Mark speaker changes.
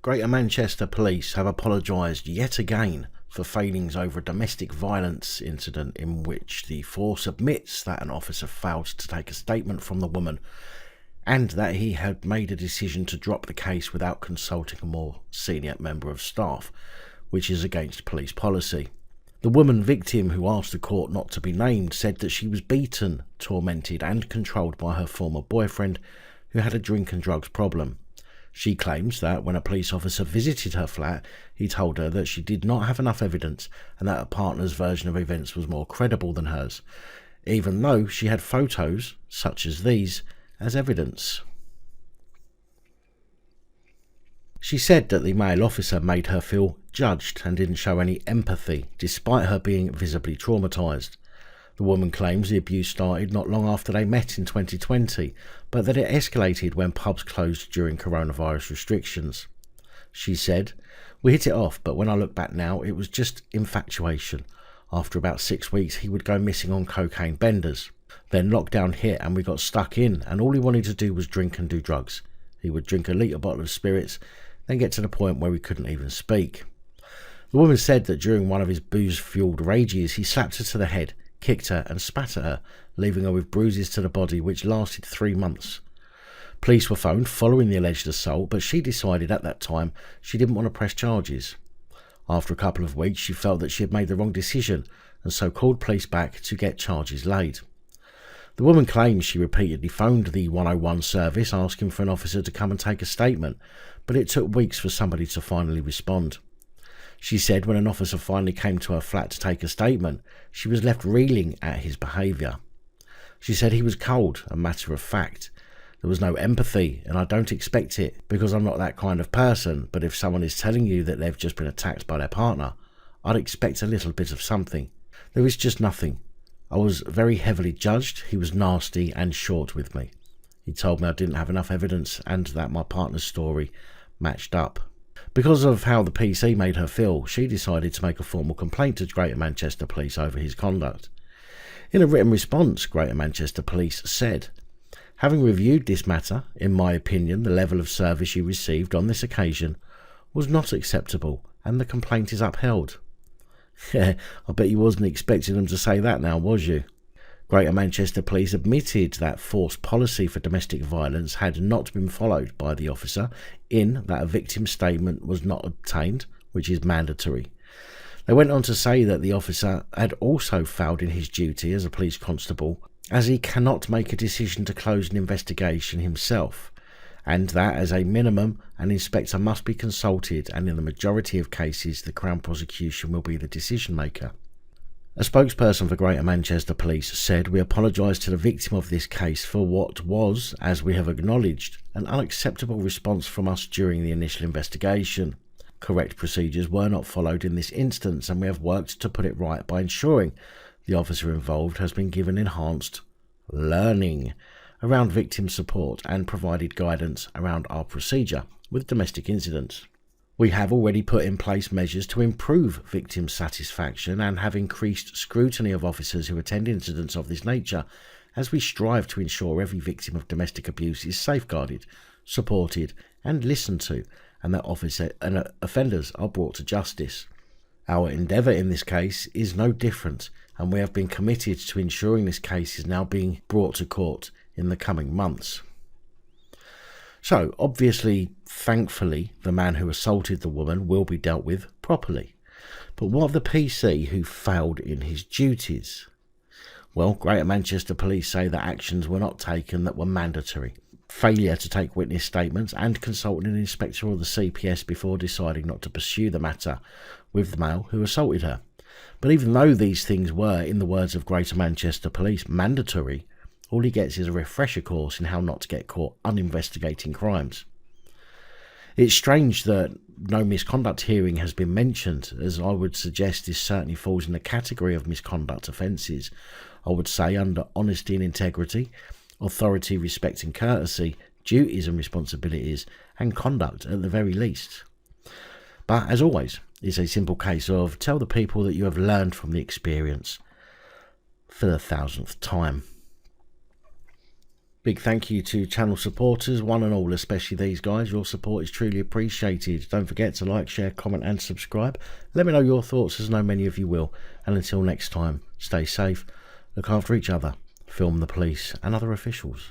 Speaker 1: Greater Manchester Police have apologised yet again for failings over a domestic violence incident in which the force admits that an officer failed to take a statement from the woman and that he had made a decision to drop the case without consulting a more senior member of staff, which is against police policy. The woman victim, who asked the court not to be named, said that she was beaten, tormented and controlled by her former boyfriend, who had a drink and drugs problem. She claims that when a police officer visited her flat, he told her that she did not have enough evidence and that her partner's version of events was more credible than hers, even though she had photos, such as these, as evidence. She said that the male officer made her feel judged and didn't show any empathy, despite her being visibly traumatised. The woman claims the abuse started not long after they met in 2020, but that it escalated when pubs closed during coronavirus restrictions. She said, "We hit it off, but when I look back now, it was just infatuation. After about 6 weeks, he would go missing on cocaine benders. Then lockdown hit and we got stuck in, and all he wanted to do was drink and do drugs. He would drink a litre bottle of spirits, then get to the point where we couldn't even speak." The woman said that during one of his booze-fueled rages, he slapped her to the head, kicked her and spat at her, leaving her with bruises to the body which lasted 3 months. Police were phoned following the alleged assault, but she decided at that time she didn't want to press charges. After a couple of weeks, she felt that she had made the wrong decision and so called police back to get charges laid. The woman claims she repeatedly phoned the 101 service asking for an officer to come and take a statement, but it took weeks for somebody to finally respond. She said when an officer finally came to her flat to take a statement, she was left reeling at his behaviour. She said he was cold and matter of fact. There was no empathy, and I don't expect it because I'm not that kind of person, but if someone is telling you that they've just been attacked by their partner, I'd expect a little bit of something. There was just nothing. I was very heavily judged, he was nasty and short with me. He told me I didn't have enough evidence and that my partner's story matched up. Because of how the PC made her feel, she decided to make a formal complaint to Greater Manchester Police over his conduct. In a written response, Greater Manchester Police said, "Having reviewed this matter, in my opinion, the level of service you received on this occasion was not acceptable and the complaint is upheld." Yeah, I bet you wasn't expecting them to say that now, was you? Greater Manchester Police admitted that force policy for domestic violence had not been followed by the officer, in that a victim's statement was not obtained, which is mandatory. They went on to say that the officer had also failed in his duty as a police constable, as he cannot make a decision to close an investigation himself, and that as a minimum an inspector must be consulted, and in the majority of cases the Crown Prosecution will be the decision maker. A spokesperson for Greater Manchester Police said, "We apologise to the victim of this case for what was, as we have acknowledged, an unacceptable response from us during the initial investigation. Correct procedures were not followed in this instance, and we have worked to put it right by ensuring the officer involved has been given enhanced learning around victim support and provided guidance around our procedure with domestic incidents. We have already put in place measures to improve victim satisfaction and have increased scrutiny of officers who attend incidents of this nature, as we strive to ensure every victim of domestic abuse is safeguarded, supported and listened to, and that offenders are brought to justice. Our endeavour in this case is no different, and we have been committed to ensuring this case is now being brought to court in the coming months." So, obviously, thankfully, the man who assaulted the woman will be dealt with properly. But what of the PC who failed in his duties? Well, Greater Manchester Police say that actions were not taken that were mandatory. Failure to take witness statements and consulting an inspector or the CPS before deciding not to pursue the matter with the male who assaulted her. But even though these things were, in the words of Greater Manchester Police, mandatory, all he gets is a refresher course in how not to get caught uninvestigating crimes. It's strange that no misconduct hearing has been mentioned, as I would suggest this certainly falls in the category of misconduct offences. I would say under honesty and integrity, authority, respect and courtesy, duties and responsibilities, and conduct at the very least. But as always, it's a simple case of tell the people that you have learned from the experience for the 1000th time. Big thank you to channel supporters, one and all, especially these guys. Your support is truly appreciated. Don't forget to like, share, comment and subscribe. Let me know your thoughts, as I know many of you will. And until next time, stay safe, look after each other, film the police and other officials.